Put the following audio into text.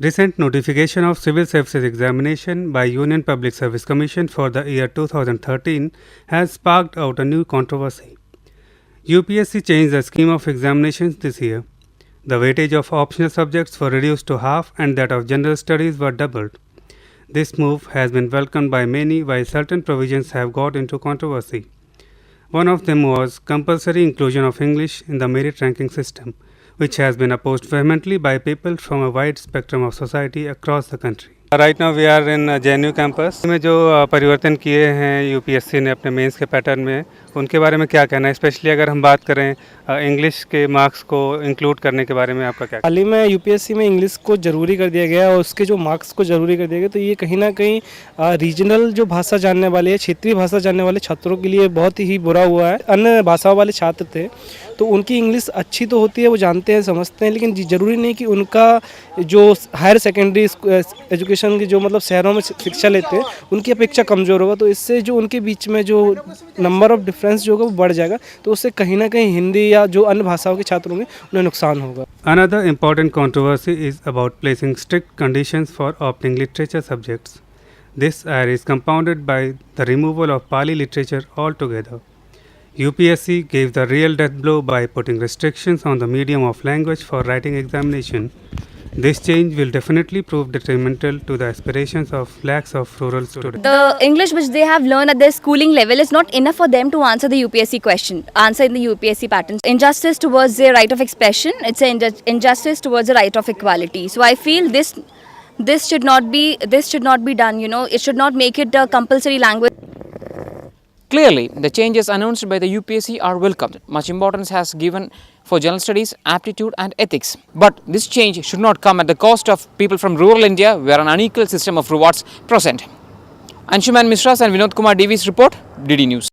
Recent notification of Civil Services Examination by Union Public Service Commission for the year 2013 has sparked out a new controversy. UPSC changed the scheme of examinations this year. The weightage of optional subjects were reduced to half and that of general studies were doubled. This move has been welcomed by many while certain provisions have got into controversy. One of them was compulsory inclusion of English in the merit ranking system, which has been opposed vehemently by people from a wide spectrum of society across the country. Right now we are in JNU campus में जो परिवर्तन किए हैं UPSC ने अपने mains के pattern में, उनके बारे में क्या कहना है? स्पेशली अगर हम बात करें इंग्लिश के मार्क्स को इंक्लूड करने के बारे में आपका क्या? हाल ही में यूपीएससी में इंग्लिश को ज़रूरी कर दिया गया और उसके जो मार्क्स को ज़रूरी कर दिया गया, तो ये कहीं ना कहीं रीजनल जो भाषा जानने वाले, क्षेत्रीय भाषा जानने वाले छात्रों के लिए बहुत ही बुरा हुआ है। अन्य भाषाओं वाले छात्र थे तो उनकी इंग्लिश अच्छी तो होती है, वो जानते हैं, समझते हैं, लेकिन ज़रूरी नहीं कि उनका जो हायर सेकेंडरी एजुकेशन की जो मतलब शहरों में शिक्षा लेते हैं उनकी अपेक्षा कमज़ोर होगा। तो इससे जो उनके बीच में जो नंबर ऑफ डिफरेंस जो होगा वो बढ़ जाएगा, तो उससे कहीं ना कहीं हिंदी या जो अन्य भाषाओं के छात्रों में उन्हें नुकसान होगा। Another important controversy is about placing strict conditions for opting literature subjects. This error is compounded by the removal of Pali literature altogether. UPSC gave the real death blow by putting restrictions on the medium of language for writing examination. This change will definitely prove detrimental to the aspirations of lakhs of rural students. The English which they have learned at their schooling level is not enough for them to answer the UPSC question, answer in the UPSC patterns. Injustice towards their right of expression, it's an injustice towards the right of equality. So I feel this should not be done. It should not make it a compulsory language. Clearly, the changes announced by the UPSC are welcomed. Much importance has given for general studies, aptitude and ethics. But this change should not come at the cost of people from rural India where an unequal system of rewards present. Anshuman Mishra and Vinod Kumar DV's report, DD News.